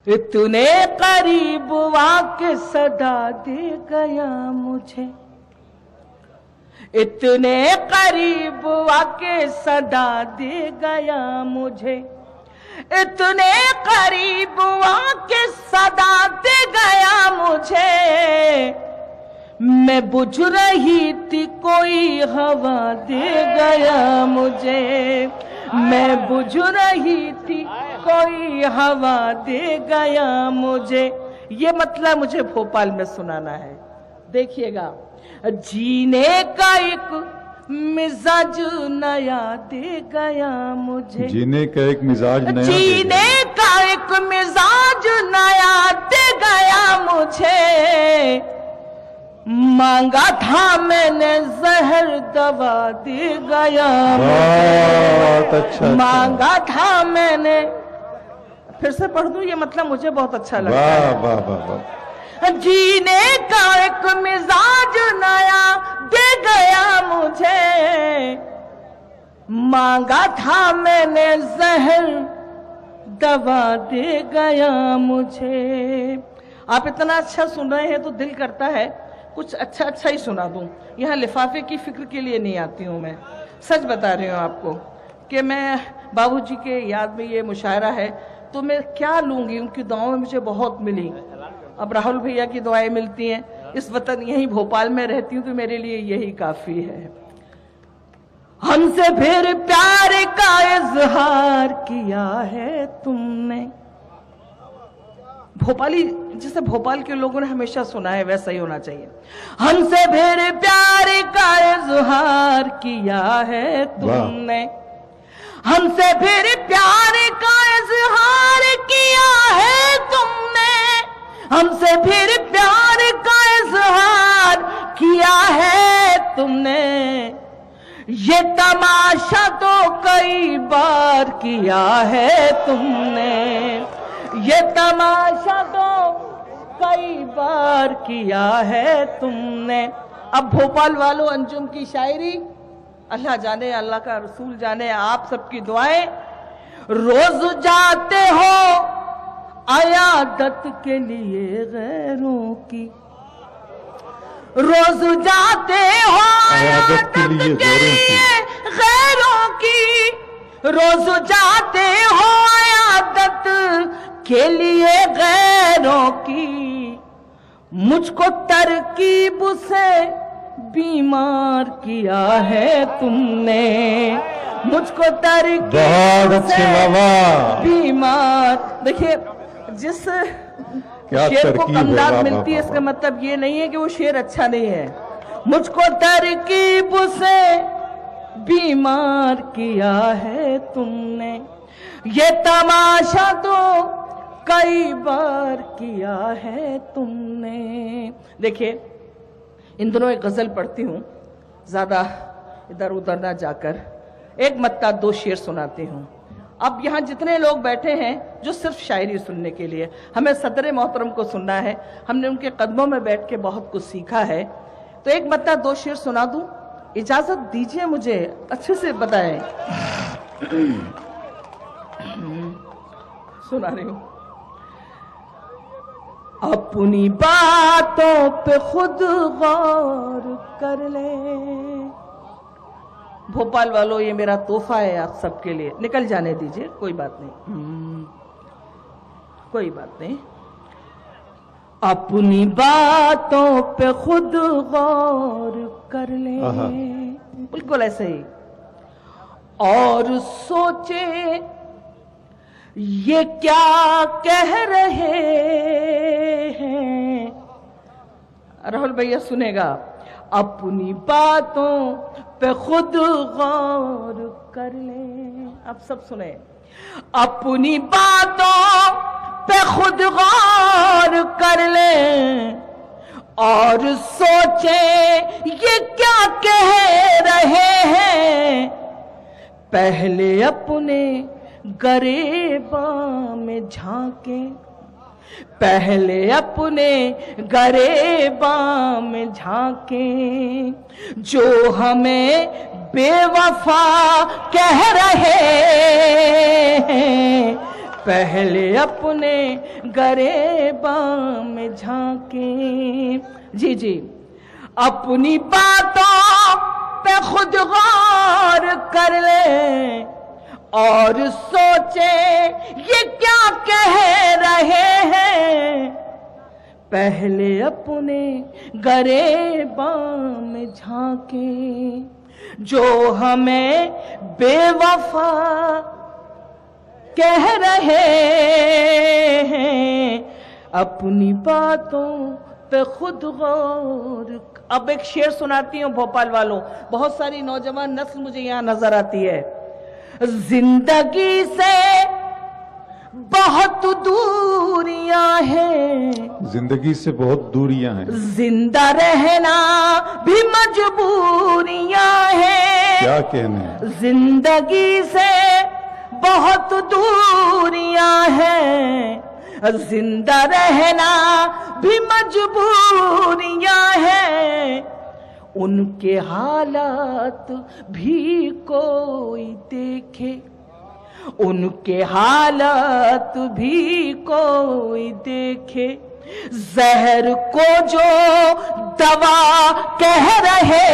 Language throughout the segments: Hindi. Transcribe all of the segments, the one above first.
इतने करीब आके सदा दे गया मुझे, इतने करीब आके सदा दे गया मुझे, इतने करीब आके सदा दे गया मुझे। मैं बुझ रही थी कोई हवा दे गया मुझे, मैं बुझ रही थी कोई हवा दे गया मुझे। ये मतलब मुझे भोपाल में सुनाना है। देखिएगा, जीने का एक मिजाज नया दे गया मुझे, जीने का एक मिजाज नया, जीने का एक मिजाज नया दे गया मुझे। मांगा था मैंने जहर दवा दे गया मुझे, अच्छा, मांगा था मैंने। फिर से पढ़ दूं, ये मतलब मुझे बहुत अच्छा लगा। वाह वाह वाह वाह। जीने का एक मिजाज नया दे गया मुझे, मांगा था मैंने जहर दवा दे गया मुझे। आप इतना अच्छा सुन रहे हैं तो दिल करता है कुछ अच्छा अच्छा ही सुना दूं। यहाँ लिफाफे की फिक्र के लिए नहीं आती हूँ मैं, सच बता रही हूँ आपको कि मैं बाबूजी के याद में ये मुशायरा है तो मैं क्या लूंगी। उनकी दुआएं मुझे बहुत मिली, अब राहुल भैया की दुआएं मिलती हैं। इस वतन यहीं भोपाल में रहती हूँ तो मेरे लिए यही काफी है। हमसे फिर प्यार का इजहार किया है तुमने। भोपाली, जिसे भोपाल के लोगों ने हमेशा सुना है वैसा ही होना चाहिए। हमसे फिर प्यार का इजहार किया है तुमने, हमसे फिर प्यार का इजहार किया है तुमने, हमसे फिर प्यार का इजहार किया है तुमने। ये तमाशा तो कई बार किया है तुमने, ये तमाशा तो कई बार किया है तुमने। अब भोपाल वालों, अंजुम की शायरी अल्लाह जाने, अल्लाह का रसूल जाने, आप सबकी दुआएं। रोज जाते हो अयादत के लिए गैरों की, रोज जाते हो अयादत के लिए गैरों की, रोज जाते हो अयादत के लिए गैरों की। मुझको तरकीब से बीमार किया है तुमने, मुझको तरकीब से बीमार। देखिए, जिस शेर को कमदाद मिलती है इसका मतलब ये नहीं है कि वो शेर अच्छा नहीं है। मुझको तरकीब से बीमार किया है तुमने, ये तमाशा तो कई बार किया है तुमने। देखिए, इन दिनों एक गजल पढ़ती हूँ, ज्यादा इधर उधर ना जाकर एक मत्ता दो शेर सुनाती हूँ। अब यहाँ जितने लोग बैठे हैं जो सिर्फ शायरी सुनने के लिए, हमें सदर मोहतरम को सुनना है, हमने उनके कदमों में बैठ के बहुत कुछ सीखा है, तो एक मत्ता दो शेर सुना दूं। इजाजत दीजिए मुझे, अच्छे से बताएं। सुना रही हूं। अपनी बातों पे खुद गौर कर ले। भोपाल वालों, ये मेरा तोहफा है आप सबके लिए, निकल जाने दीजिए, कोई बात नहीं, कोई बात नहीं। अपनी बातों पे खुद गौर कर ले, बिल्कुल ऐसे ही, और सोचे ये क्या कह रहे हैं। राहुल भैया सुनेगा। अपनी बातों पे खुद गौर कर ले, आप सब सुने। अपनी बातों पे खुद गौर कर ले और सोचे ये क्या कह रहे हैं। पहले अपने गरेबा में झांके, पहले अपने गरेबा में झांके, जो हमें बेवफा कह रहे हैं। पहले अपने गरेबां में झांके। जी जी, अपनी बातों पे खुद गौर कर ले और सोचे ये क्या कह रहे हैं। पहले अपने गरेबां में झांके, जो हमें बेवफा कह रहे हैं, अपनी बातों पे खुद गौर। अब एक शेर सुनाती हूं भोपाल वालों, बहुत सारी नौजवान नस्ल मुझे यहां नजर आती है। जिंदगी से बहुत दूरियां हैं, जिंदगी से बहुत दूरियां हैं, जिंदा रहना भी मजबूरियां हैं। क्या कहने। जिंदगी से बहुत दूरियां हैं, जिंदा रहना भी मजबूरियां हैं। उनके हालात भी कोई देखे, उनके हालात भी कोई देखे। जहर को जो दवा कह रहे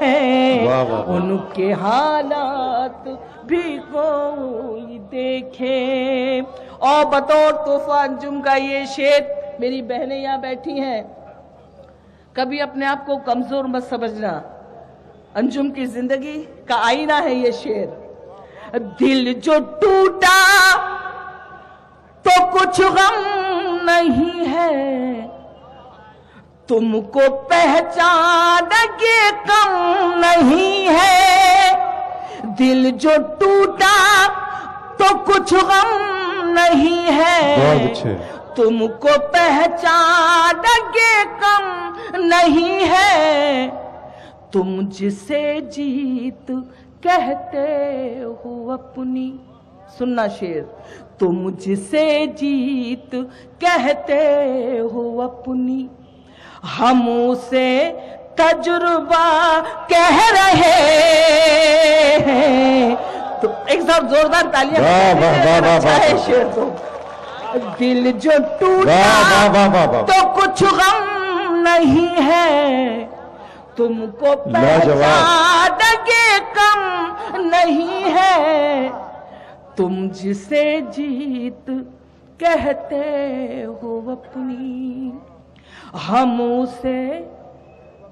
हैं, वाह वाह। उनके हालात भी कोई देखे। और बतौर तोहफा अंजुम का ये शेर, मेरी बहनें यहाँ बैठी हैं, कभी अपने आप को कमजोर मत समझना। अंजुम की जिंदगी का आईना है ये शेर। दिल जो टूटा तो कुछ गम नहीं है, तुमको पहचान के कम नहीं है। दिल जो टूटा तो कुछ गम नहीं है, बहुत अच्छे। तुमको पहचान के कम नहीं है। तुम जिसे जीत कहते हो अपनी, सुनना शेर, तुम जिसे जीत कहते हो अपनी, हम उसे तजुर्बा कह रहे हैं। तो एक साथ जोरदार तालियां। वाह वाह वाह वाह अच्छा है शेर। तो दिल जो टूटा तो कुछ गम नहीं है, तुमको पहचान के कम नहीं है। तुम जिसे जीत कहते हो अपनी, हम उसे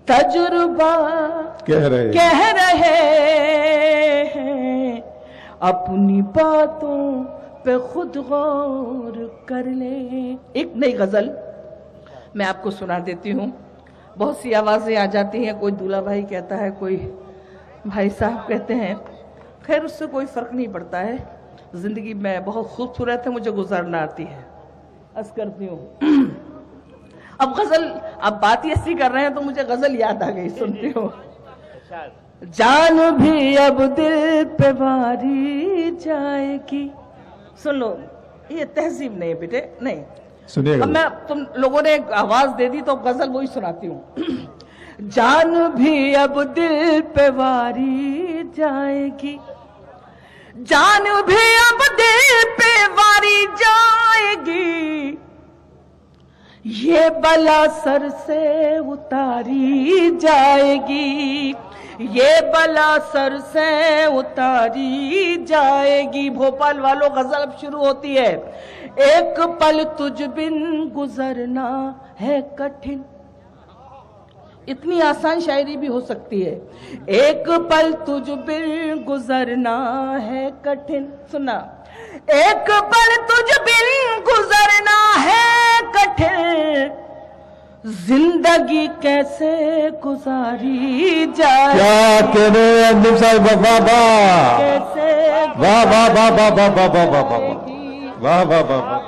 तजुर्बा कह रहे हैं। अपनी बातों पे खुद गौर कर ले। एक नई गजल मैं आपको सुना देती हूँ। बहुत सी आवाजें आ जाती हैं, कोई दूल्हा भाई कहता है, कोई भाई साहब कहते हैं। खैर उससे कोई फर्क नहीं पड़ता है, जिंदगी में बहुत खूबसूरत है, मुझे गुजारना आती है, अर्ज करती हूँ। अब गजल, अब बात ऐसी कर रहे हैं तो मुझे गजल याद आ गई, सुनती हूँ। जान भी अब दिल पे वारी जाएगी। सुन लो, ये तहजीब नहीं है बेटे, नहीं सुनिएगा। अब मैं, तुम लोगों ने एक आवाज दे दी तो गजल वही सुनाती हूँ। जान भी अब दिल पे वारी जाएगी, जान भी अब दिल पे वारी जाएगी। ये बला सर से उतारी जाएगी, ये बला सर से उतारी जाएगी। भोपाल वालों, गजल अब शुरू होती है। एक पल तुझ बिन गुजरना है कठिन। इतनी आसान शायरी भी हो सकती है। एक पल तुझ बिन गुजरना है कठिन। सुना, एक पल तुझ बिन गुजरना है कठिन, जिंदगी कैसे गुजारी जाए। क्या कहने अंजुम साहब, वाह वाह, कैसे वाह वाह वाह वाह वाह वाह वाह वाह वाह वाह वाह वाह।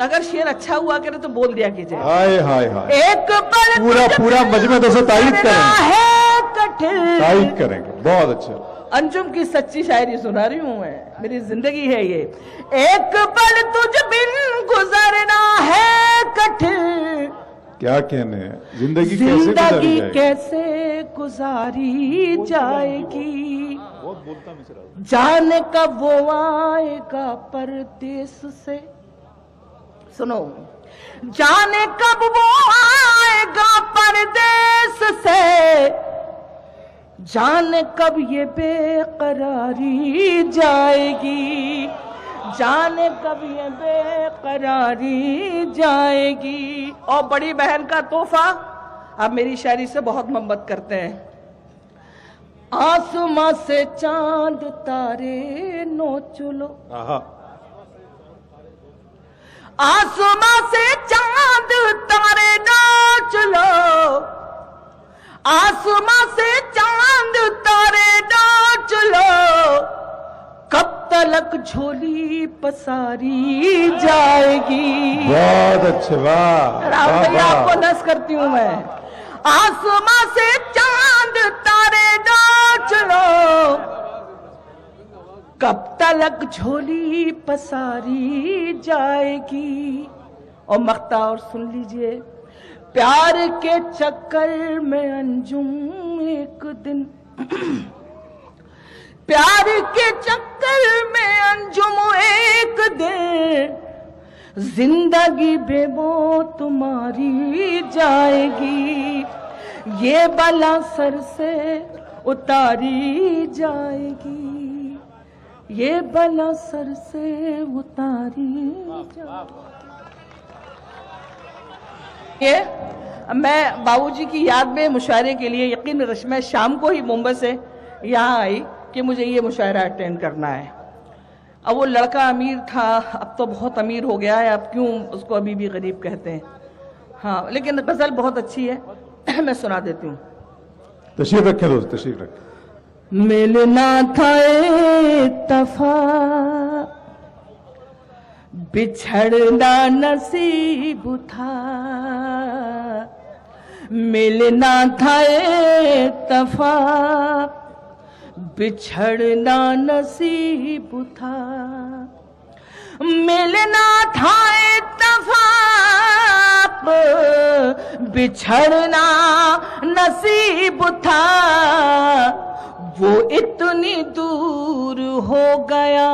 अगर शेर अच्छा हुआ करे तो बोल दिया कीजिए। हाय हाय हाय, एक पल पूरा पूरा मजमे दोस्तों तारीफ करेंगे, है कठिन, तारीफ करेंगे, बहुत अच्छा। अंजुम की सच्ची शायरी सुना रही हूं मैं, मेरी जिंदगी है ये। एक पल तुझ बिन गुजरना है कठिन, क्या कहने, जिंदगी जिंदगी कैसे गुजारी जाएगी। जाने कब वो आएगा परदेस से, सुनो, जाने कब वो आएगा परदेस से, जाने कब ये बेकरारी जाएगी, जाने कब ये बेकरारी जाएगी। और बड़ी बहन का तोहफा, आप मेरी शायरी से बहुत मोहब्बत करते हैं। आसमां से चांद तारे नोच लो, आसमां से चांद तारे नोच लो, आसमां से चांद तारे नोच लो, कब तलक झोली पसारी जाएगी। बहुत अच्छे, वाह। राम भैया आपको नस करती हूं मैं। आसमां से चांद तारे नोच लो, कब तलक झोली पसारी जाएगी। और मक्ता और सुन लीजिए, प्यार के चक्कर में अंजुम एक दिन, प्यार के चक्कर में अंजुम एक दिन, जिंदगी बेबो तुम्हारी जाएगी, ये बला सर से उतारी जाएगी, ये बला सर से उतारी जाएगी। ये मैं बाबूजी की याद में मुशायरे के लिए यकीन रश में शाम को ही मुंबई से यहाँ आई कि मुझे ये मुशायरा अटेंड करना है। अब वो लड़का अमीर था, अब तो बहुत अमीर हो गया है, अब क्यों उसको अभी भी गरीब कहते हैं। हाँ, लेकिन गजल बहुत अच्छी है, मैं सुना देती हूँ। तशरीफ रखे दोस्त, तशरीफ रखे। मिलना था इत्तफा, बिछड़ना नसीब था, मिलना था इत्तफा, बिछड़ना नसीब था, मिलना था इत्तफाक, बिछड़ना नसीब था, वो इतनी दूर हो गया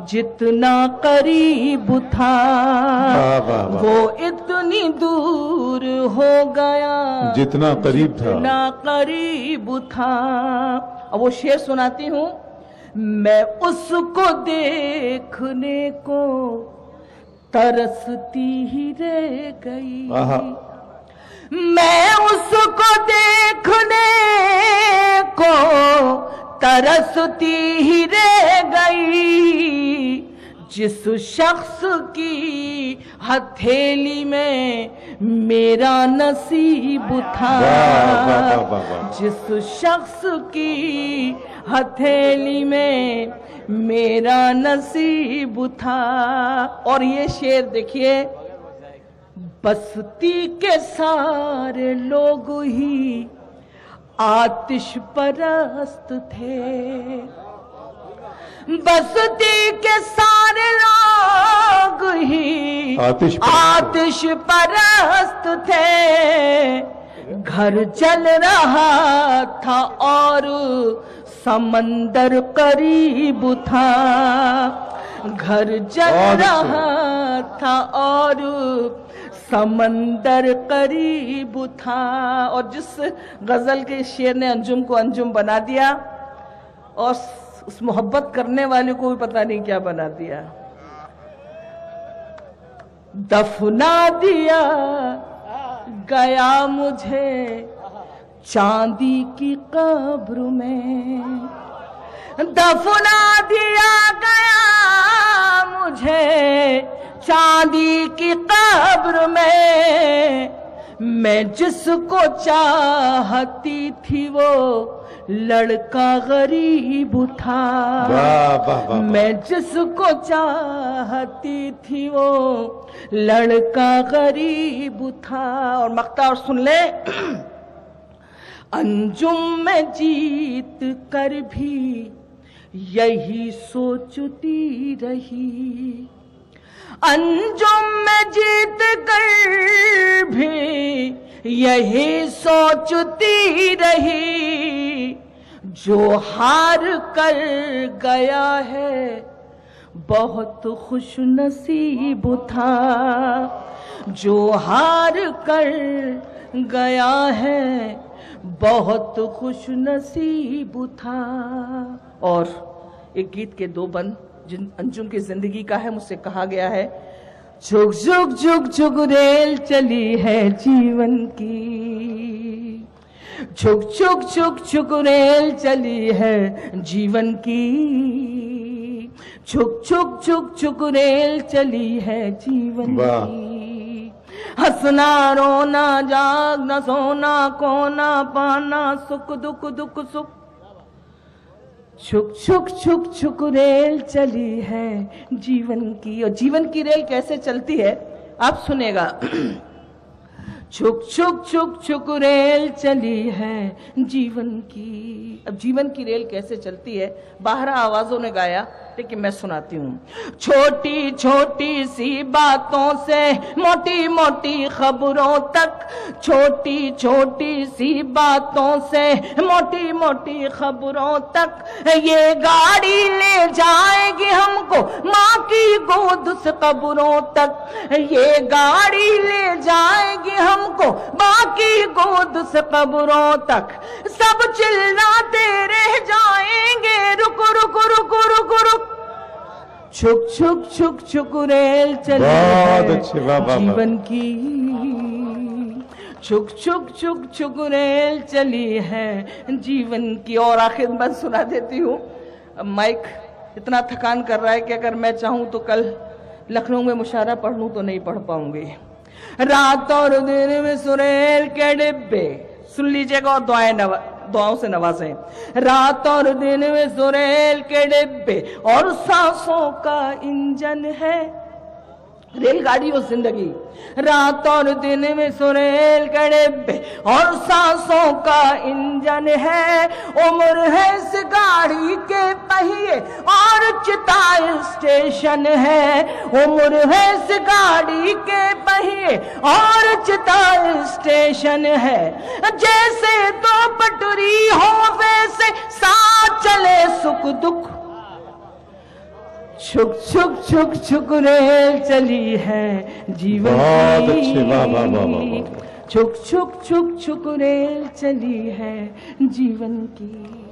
जितना करीब था, वो इतनी दूर हो गया जितना करीब था, जितना करीब था। अब वो शेर सुनाती हूँ। मैं उसको देखने को तरसती ही रह गई, मैं उसको देखने को तरसती ही रह गई, जिस शख्स की हथेली में मेरा नसीब था, जिस शख्स की हथेली में मेरा नसीब था। और ये शेर देखिए, बस्ती के सारे लोग ही आतिश परस्त थे, बस्ती के सारे लोग ही आतिश परस्त थे, घर जल रहा था और समंदर करीब था, घर जल रहा था और समंदर करीब था। और जिस गजल के शेर ने अंजुम को अंजुम बना दिया, और उस मोहब्बत करने वाले को भी पता नहीं क्या बना दिया। दफना दिया गया मुझे चांदी की कब्र में, दफना दिया गया मुझे चांदी की कब्र में, मैं जिसको चाहती थी वो लड़का गरीब था, मैं जिसको चाहती थी वो लड़का गरीब था। और मक्ता और सुन ले, अंजुम में जीत कर भी यही सोचती रही, अंजुम में जीत कर भी यही सोचती रही, जो हार कर गया है बहुत खुश नसीब था, जो हार कर गया है बहुत खुश नसीब था। और एक गीत के दो बंद जिन अंजुम की जिंदगी का है, मुझसे कहा गया है, झुक झुक झुक झुक रेल चली है जीवन की, झुक झुक झुक झुक रेल चली है जीवन की, झुक झुक झुक झुक रेल चली है जीवन की। हंसना रोना जागना सोना खोना पाना सुख दुख दुख सुख, छुक छुक छुक छुक रेल चली है जीवन की। और जीवन की रेल कैसे चलती है आप सुनेगा। छुक छुक छुक छुक रेल चली है जीवन की। अब जीवन की रेल कैसे चलती है बाहर आवाजों ने गाया, लेकिन मैं सुनाती हूँ। छोटी छोटी सी बातों से मोटी मोटी खबरों तक, छोटी छोटी सी बातों से मोटी मोटी खबरों तक, ये गाड़ी ले जाएगी हमको माँ की गोद से कब्रों तक, ये गाड़ी ले जाएगी हमको माँ की गोद से कब्रों तक। सब चिल्लाते रह जाएंगे रुक रुक रुक रुक रुक, छुक छुक छुक छुक रेल चली है जीवन की, छुक छुक छुक छुक रेल चली है जीवन की। और आखिर मैं सुना देती हूँ। माइक इतना थकान कर रहा है कि अगर मैं चाहूँ तो कल लखनऊ में मुशायरा पढ़ लूँ तो नहीं पढ़ पाऊंगी। रात और दिन में सुरेल के डिब्बे, सुन लीजिएगा और दुआओं से नवाजें। रात और दिन में सुरेल के डिब्बे और सांसों का इंजन है, रेलगाड़ी और जिंदगी। रात और दिन में सुरेल के डिब्बे और सांसों का इंजन है, उम्र है इस गाड़ी के पहिए और चिता स्टेशन है, उम्र है इस गाड़ी के पहिए और चिता स्टेशन है। जैसे दो पटरी हो वैसे साथ चले सुख दुख, छुक छुक छुक छुक रेल चली है जीवन की, छुक छुक छुक छुक रेल चली है जीवन की।